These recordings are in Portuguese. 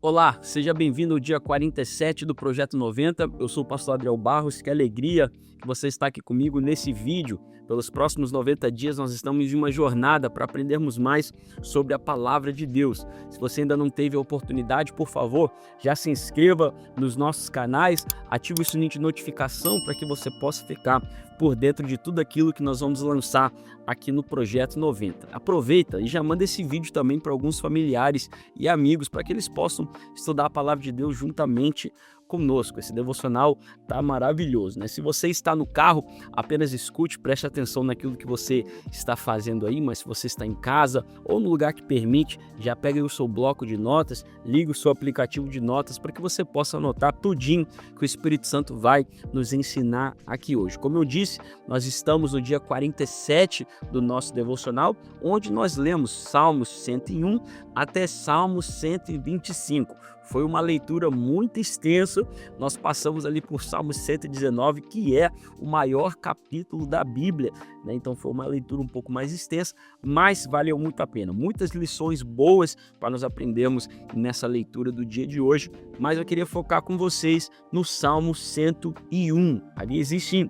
Olá, seja bem-vindo ao dia 47 do Projeto 90. Eu sou o pastor Adriel Barros, que alegria que você está aqui comigo nesse vídeo. Pelos próximos 90 dias nós estamos em uma jornada para aprendermos mais sobre a palavra de Deus. Se você ainda não teve a oportunidade, por favor, já se inscreva nos nossos canais, ative o sininho de notificação para que você possa ficar por dentro de tudo aquilo que nós vamos lançar aqui no Projeto 90. Aproveita e já manda esse vídeo também para alguns familiares e amigos para que eles possam estudar a palavra de Deus juntamente conosco. Esse devocional tá maravilhoso, né? Se você está no carro, apenas escute, preste atenção naquilo que você está fazendo aí, mas se você está em casa ou no lugar que permite, já pega aí o seu bloco de notas, liga o seu aplicativo de notas para que você possa anotar tudinho que o Espírito Santo vai nos ensinar aqui hoje. Como eu disse, nós estamos no dia 47 do nosso devocional, onde nós lemos Salmos 101 até Salmos 125. Foi uma leitura muito extensa, nós passamos ali por Salmos 119, que é o maior capítulo da Bíblia, né? Então foi uma leitura um pouco mais extensa, mas valeu muito a pena. Muitas lições boas para nós aprendermos nessa leitura do dia de hoje, mas eu queria focar com vocês no Salmo 101. Ali existem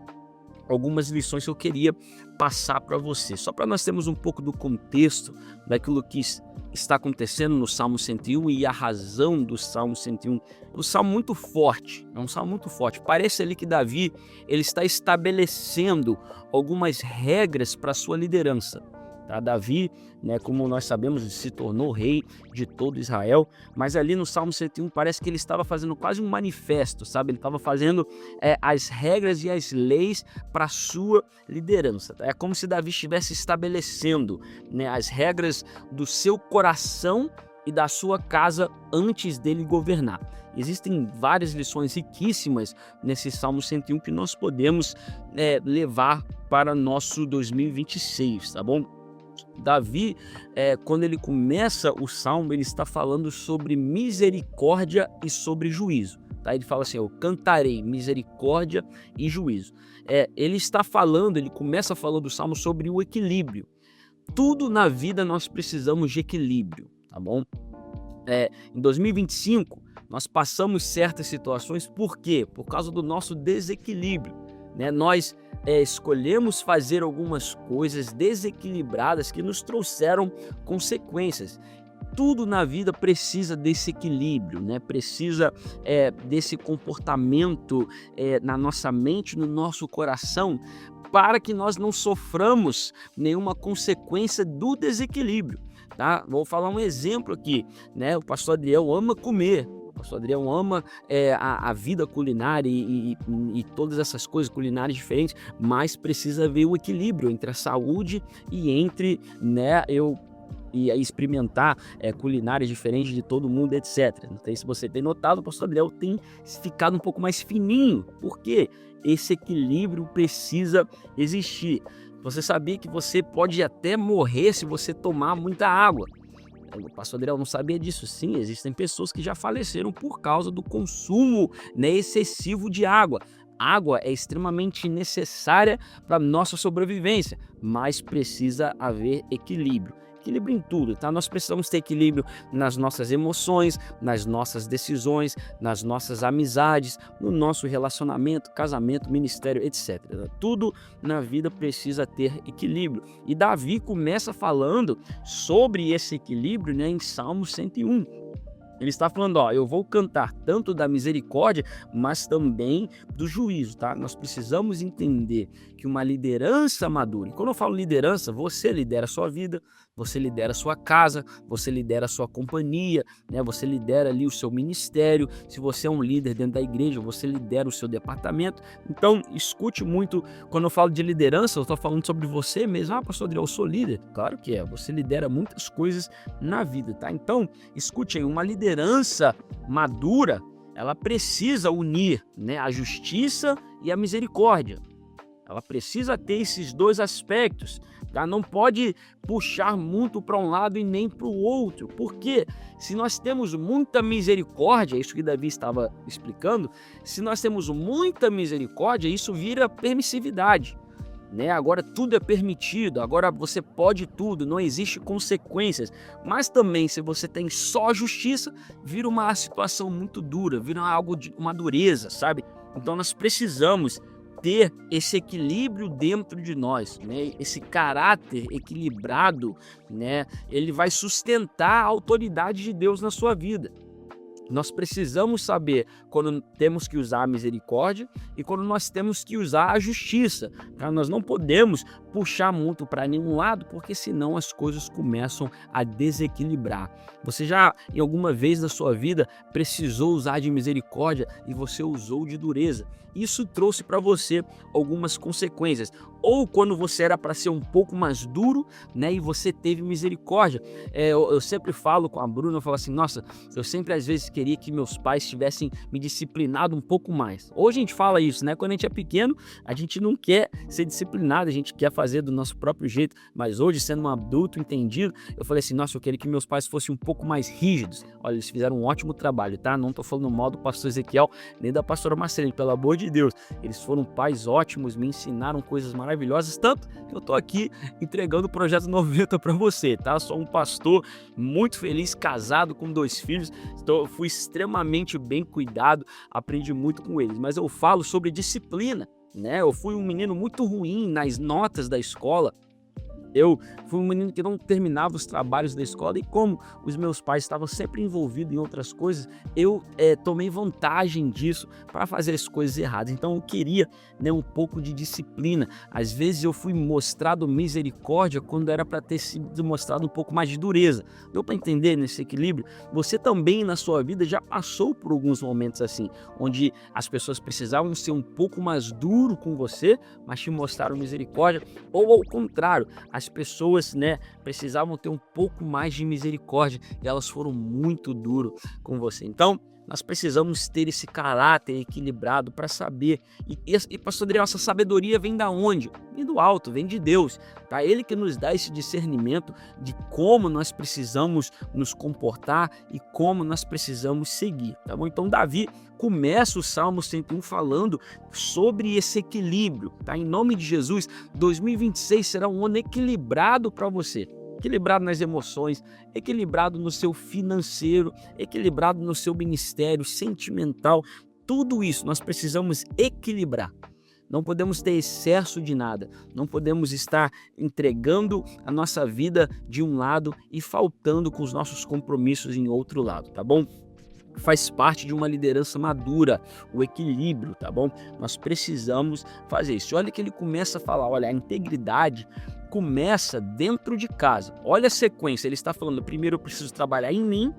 algumas lições que eu queria passar para você, só para nós termos um pouco do contexto daquilo que está acontecendo no Salmo 101 e a razão do Salmo 101. É um salmo muito forte, Parece ali que Davi ele está estabelecendo algumas regras para a sua liderança. Tá? Davi, né, como nós sabemos, se tornou rei de todo Israel, mas ali no Salmo 101 parece que ele estava fazendo quase um manifesto, sabe? Ele estava fazendo as regras e as leis para a sua liderança. Tá? É como se Davi estivesse estabelecendo, né, as regras do seu coração e da sua casa antes dele governar. Existem várias lições riquíssimas nesse Salmo 101 que nós podemos levar para nosso 2026, tá bom? Davi, quando ele começa o Salmo, ele está falando sobre misericórdia e sobre juízo. Tá? Ele fala assim, eu cantarei misericórdia e juízo. Ele começa falando do Salmo sobre o equilíbrio. Tudo na vida nós precisamos de equilíbrio, tá bom? Em 2025, nós passamos certas situações, por quê? Por causa do nosso desequilíbrio, né? Nós escolhemos fazer algumas coisas desequilibradas que nos trouxeram consequências. Tudo na vida precisa desse equilíbrio, né? Precisa desse comportamento na nossa mente, no nosso coração, para que nós não soframos nenhuma consequência do desequilíbrio. Tá? Vou falar um exemplo aqui, né? O pastor Adriel ama comer. O pastor Adriel ama a vida culinária e todas essas coisas culinárias diferentes, mas precisa haver o equilíbrio entre a saúde e entre, né, e experimentar culinárias diferentes de todo mundo, etc. Não sei se você tem notado, o pastor Adriel tem ficado um pouco mais fininho, porque esse equilíbrio precisa existir. Você sabia que você pode até morrer se você tomar muita água? O pastor Adriel não sabia disso. Sim, existem pessoas que já faleceram por causa do consumo, né, excessivo de água. Água é extremamente necessária para a nossa sobrevivência, mas precisa haver equilíbrio. Equilíbrio em tudo, tá? Nós precisamos ter equilíbrio nas nossas emoções, nas nossas decisões, nas nossas amizades, no nosso relacionamento, casamento, ministério, etc. Tudo na vida precisa ter equilíbrio. E Davi começa falando sobre esse equilíbrio, né, em Salmo 101. Ele está falando, eu vou cantar tanto da misericórdia, mas também do juízo, tá? Nós precisamos entender que uma liderança madura, e quando eu falo liderança, você lidera a sua vida, você lidera a sua casa, você lidera a sua companhia, né? Você lidera ali o seu ministério. Se você é um líder dentro da igreja, você lidera o seu departamento. Então, escute muito, quando eu falo de liderança, eu estou falando sobre você mesmo. Pastor Adriel, eu sou líder. Claro que é, você lidera muitas coisas na vida, tá? Então, escute aí, uma liderança madura, ela precisa unir, né, a justiça e a misericórdia. Ela precisa ter esses dois aspectos, tá? Não pode puxar muito para um lado e nem para o outro. Porque se nós temos muita misericórdia, isso que Davi estava explicando, se nós temos muita misericórdia, isso vira permissividade. né? Agora tudo é permitido, agora você pode tudo, não existe consequências. Mas também, se você tem só justiça, vira uma situação muito dura, vira algo de uma dureza, sabe? Então nós precisamos ter esse equilíbrio dentro de nós, né? Esse caráter equilibrado, né? Ele vai sustentar a autoridade de Deus na sua vida. Nós precisamos saber quando temos que usar a misericórdia e quando nós temos que usar a justiça. Tá? Nós não podemos puxar muito para nenhum lado, porque senão as coisas começam a desequilibrar. Você já, em alguma vez na sua vida, precisou usar de misericórdia e você usou de dureza. Isso trouxe para você algumas consequências. Ou quando você era para ser um pouco mais duro, né, e você teve misericórdia. Eu sempre falo com a Bruna, eu falo assim, nossa, eu sempre às vezes queria que meus pais tivessem me disciplinado um pouco mais. Hoje a gente fala isso, né? Quando a gente é pequeno, a gente não quer ser disciplinado, a gente quer fazer do nosso próprio jeito. Mas hoje, sendo um adulto entendido, eu falei assim, nossa, eu queria que meus pais fossem um pouco mais rígidos. Olha, eles fizeram um ótimo trabalho, tá? Não tô falando mal do pastor Ezequiel, nem da pastora Marcelene, pelo amor de Deus. Eles foram pais ótimos, me ensinaram coisas maravilhosas, tanto que eu tô aqui entregando o Projeto 90 para você, tá? Sou um pastor muito feliz, casado com 2 filhos, fui extremamente bem cuidado, aprendi muito com eles, mas eu falo sobre disciplina, né? Eu fui um menino muito ruim nas notas da escola. Eu fui um menino que não terminava os trabalhos da escola e como os meus pais estavam sempre envolvidos em outras coisas, eu tomei vantagem disso para fazer as coisas erradas. Então eu queria, né, um pouco de disciplina. Às vezes eu fui mostrado misericórdia quando era para ter sido mostrado um pouco mais de dureza. Deu para entender nesse equilíbrio? Você também na sua vida já passou por alguns momentos assim, onde as pessoas precisavam ser um pouco mais duro com você, mas te mostraram misericórdia, ou ao contrário, as pessoas, né, precisavam ter um pouco mais de misericórdia e elas foram muito duras com você. Então, nós precisamos ter esse caráter equilibrado para saber. E pastor Adriel, essa sabedoria vem da onde? Vem do alto, vem de Deus. Tá? Ele que nos dá esse discernimento de como nós precisamos nos comportar e como nós precisamos seguir. Tá bom? Então, Davi começa o Salmo 101 falando sobre esse equilíbrio. Tá? Em nome de Jesus, 2026 será um ano equilibrado para você. Equilibrado nas emoções, equilibrado no seu financeiro, equilibrado no seu ministério, sentimental, tudo isso nós precisamos equilibrar. Não podemos ter excesso de nada, não podemos estar entregando a nossa vida de um lado e faltando com os nossos compromissos em outro lado, tá bom? Faz parte de uma liderança madura, o equilíbrio, tá bom? Nós precisamos fazer isso. Olha que ele começa a falar, olha, a integridade começa dentro de casa. Olha a sequência, ele está falando, primeiro eu preciso trabalhar em mim,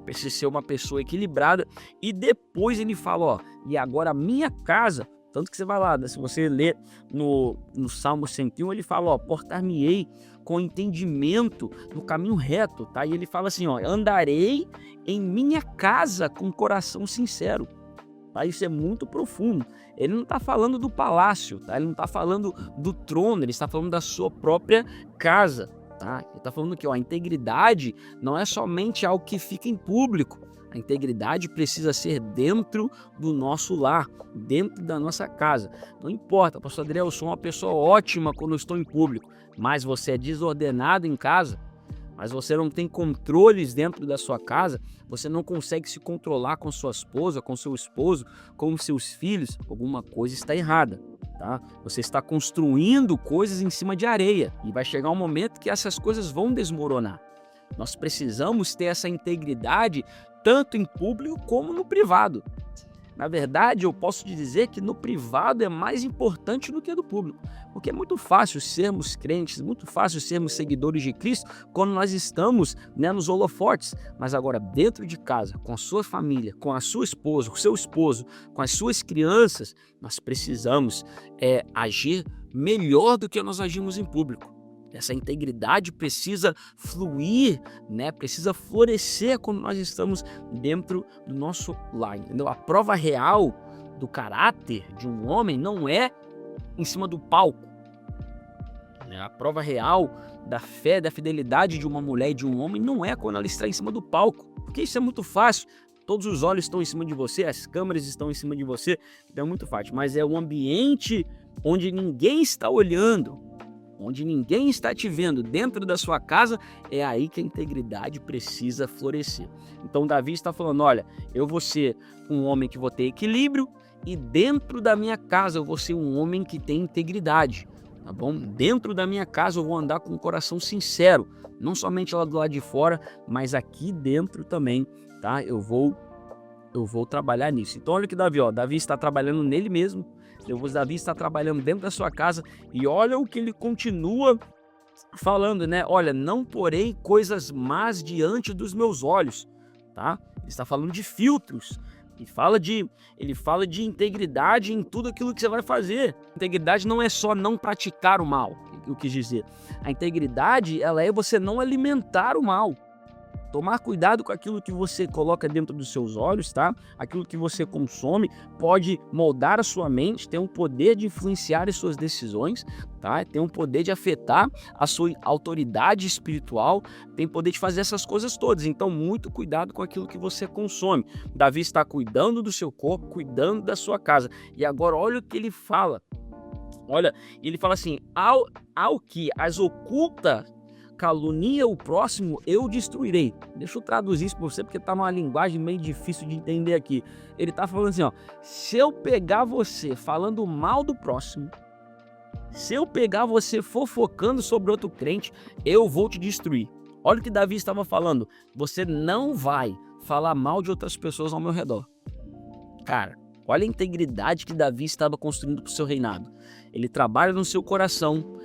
preciso ser uma pessoa equilibrada, e depois ele fala, ó, e agora a minha casa, tanto que você vai lá, se você ler no Salmo 101, ele fala, ó, portar-me-ei com entendimento no caminho reto, tá? E ele fala assim, ó, andarei em minha casa com coração sincero. Tá? Isso é muito profundo. Ele não está falando do palácio, tá? Ele não está falando do trono, ele está falando da sua própria casa. Tá? Ele está falando que ó, a integridade não é somente algo que fica em público. A integridade precisa ser dentro do nosso lar, dentro da nossa casa. Não importa, pastor Adriel, eu sou uma pessoa ótima quando eu estou em público, mas você é desordenado em casa, mas você não tem controles dentro da sua casa, você não consegue se controlar com sua esposa, com seu esposo, com seus filhos, alguma coisa está errada. Tá? Você está construindo coisas em cima de areia e vai chegar um momento que essas coisas vão desmoronar. Nós precisamos ter essa integridade tanto em público como no privado. Na verdade, eu posso te dizer que no privado é mais importante do que no público, porque é muito fácil sermos crentes, muito fácil sermos seguidores de Cristo quando nós estamos, né, nos holofotes, mas agora dentro de casa, com a sua família, com a sua esposa, com o seu esposo, com as suas crianças, nós precisamos agir melhor do que nós agimos em público. Essa integridade precisa fluir, né? Precisa florescer quando nós estamos dentro do nosso lar. Entendeu? A prova real do caráter de um homem não é em cima do palco. A prova real da fé, da fidelidade de uma mulher e de um homem não é quando ela está em cima do palco. Porque isso é muito fácil. todos os olhos estão em cima de você, as câmeras estão em cima de você, então é muito fácil. Mas é um ambiente onde ninguém está olhando, onde ninguém está te vendo, dentro da sua casa, é aí que a integridade precisa florescer. Então Davi está falando, olha, eu vou ser um homem que vou ter equilíbrio e dentro da minha casa eu vou ser um homem que tem integridade, tá bom? Dentro da minha casa eu vou andar com um coração sincero, não somente lá do lado de fora, mas aqui dentro também, tá? Eu vou trabalhar nisso. Então olha que Davi está trabalhando nele mesmo, Davi está trabalhando dentro da sua casa e olha o que ele continua falando, né? Olha, não porei coisas más diante dos meus olhos, tá? Ele está falando de filtros. Ele fala de integridade em tudo aquilo que você vai fazer. Integridade não é só não praticar o mal, eu quis dizer. A integridade, ela é você não alimentar o mal. Tomar cuidado com aquilo que você coloca dentro dos seus olhos, tá? Aquilo que você consome pode moldar a sua mente, tem um poder de influenciar as suas decisões, tá? Tem um poder de afetar a sua autoridade espiritual, tem poder de fazer essas coisas todas. Então, muito cuidado com aquilo que você consome. Davi está cuidando do seu corpo, cuidando da sua casa. E agora, olha o que ele fala. Olha, ele fala assim, ao que as ocultas calunia o próximo, eu destruirei. Deixa eu traduzir isso para você, porque tá numa linguagem meio difícil de entender aqui. Ele tá falando assim, ó, se eu pegar você falando mal do próximo, se eu pegar você fofocando sobre outro crente, eu vou te destruir. Olha o que Davi estava falando, você não vai falar mal de outras pessoas ao meu redor. Cara, olha a integridade que Davi estava construindo para o seu reinado. Ele trabalha no seu coração,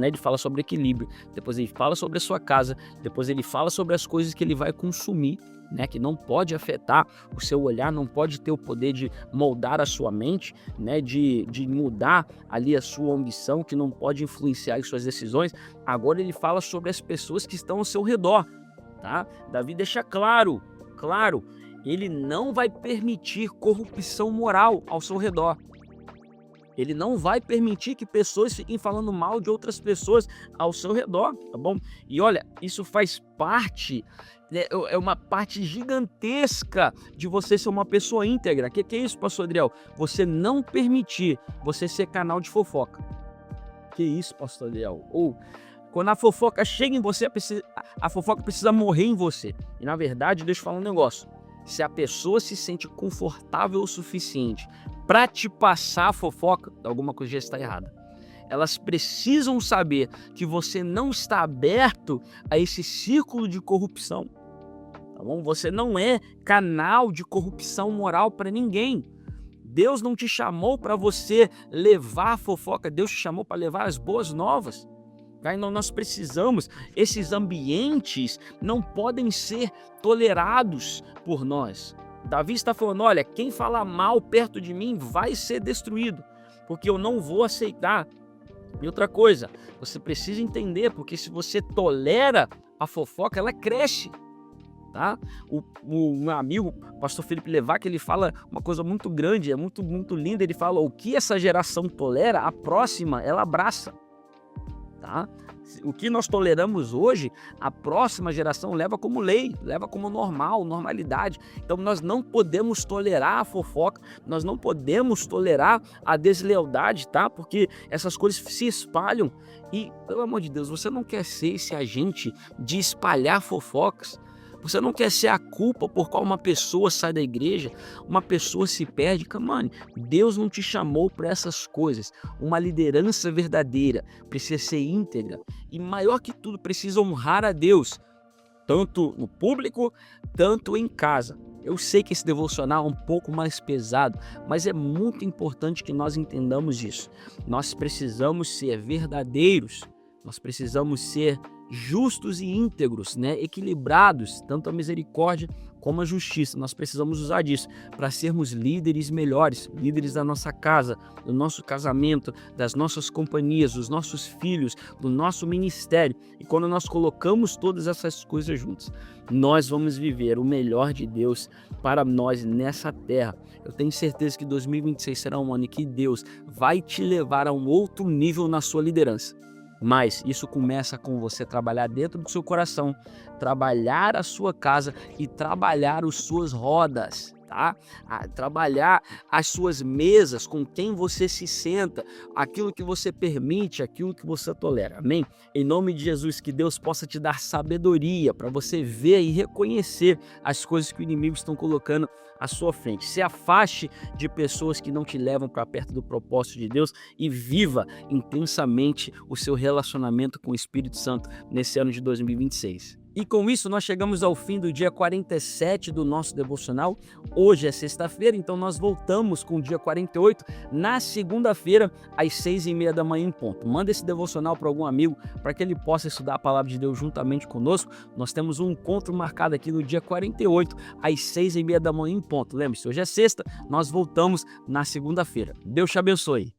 ele fala sobre equilíbrio, depois ele fala sobre a sua casa, depois ele fala sobre as coisas que ele vai consumir, né, que não pode afetar o seu olhar, não pode ter o poder de moldar a sua mente, né, de mudar ali a sua ambição, que não pode influenciar as suas decisões. Agora ele fala sobre as pessoas que estão ao seu redor, tá? Davi deixa claro, ele não vai permitir corrupção moral ao seu redor. Ele não vai permitir que pessoas fiquem falando mal de outras pessoas ao seu redor, tá bom? E olha, isso faz parte, né, é uma parte gigantesca de você ser uma pessoa íntegra. Que é isso, pastor Adriel? Você não permitir você ser canal de fofoca. Que isso, pastor Adriel? Ou quando a fofoca chega em você, a fofoca precisa morrer em você. E na verdade, deixa eu falar um negócio. Se a pessoa se sente confortável o suficiente para te passar a fofoca, alguma coisa já está errada. Elas precisam saber que você não está aberto a esse círculo de corrupção, tá bom? Você não é canal de corrupção moral para ninguém. Deus não te chamou para você levar a fofoca, Deus te chamou para levar as boas novas. Então nós precisamos, esses ambientes não podem ser tolerados por nós. Davi está falando, olha, quem falar mal perto de mim vai ser destruído, porque eu não vou aceitar. E outra coisa, você precisa entender, porque se você tolera a fofoca, ela cresce, tá? O meu amigo, pastor Felipe Levac, ele fala uma coisa muito grande, é muito linda, ele fala, o que essa geração tolera, a próxima, ela abraça. Tá? O que nós toleramos hoje, a próxima geração leva como lei, leva como normal, normalidade. Então nós não podemos tolerar a fofoca, nós não podemos tolerar a deslealdade, tá? Porque essas coisas se espalham e, pelo amor de Deus, você não quer ser esse agente de espalhar fofocas. Você não quer ser a culpa por qual uma pessoa sai da igreja, uma pessoa se perde. Mano, Deus não te chamou para essas coisas. Uma liderança verdadeira precisa ser íntegra e, maior que tudo, precisa honrar a Deus, tanto no público, tanto em casa. Eu sei que esse devocional é um pouco mais pesado, mas é muito importante que nós entendamos isso. Nós precisamos ser verdadeiros, nós precisamos ser justos e íntegros, né? Equilibrados, tanto a misericórdia como a justiça. Nós precisamos usar disso para sermos líderes melhores, líderes da nossa casa, do nosso casamento, das nossas companhias, dos nossos filhos, do nosso ministério. E quando nós colocamos todas essas coisas juntas, nós vamos viver o melhor de Deus para nós nessa terra. Eu tenho certeza que 2026 será um ano em que Deus vai te levar a um outro nível na sua liderança. Mas isso começa com você trabalhar dentro do seu coração, trabalhar a sua casa e trabalhar as suas rodas, tá? Trabalhar as suas mesas, com quem você se senta, aquilo que você permite, aquilo que você tolera, amém? Em nome de Jesus, que Deus possa te dar sabedoria para você ver e reconhecer as coisas que o inimigo estão colocando à sua frente. Se afaste de pessoas que não te levam para perto do propósito de Deus e viva intensamente o seu relacionamento com o Espírito Santo nesse ano de 2026. E com isso nós chegamos ao fim do dia 47 do nosso devocional. Hoje é sexta-feira, então nós voltamos com o dia 48 na segunda-feira às 6h30 da manhã em ponto. Manda esse devocional para algum amigo para que ele possa estudar a palavra de Deus juntamente conosco. Nós temos um encontro marcado aqui no dia 48 às 6h30 da manhã em ponto. Lembre-se, hoje é sexta, nós voltamos na segunda-feira. Deus te abençoe.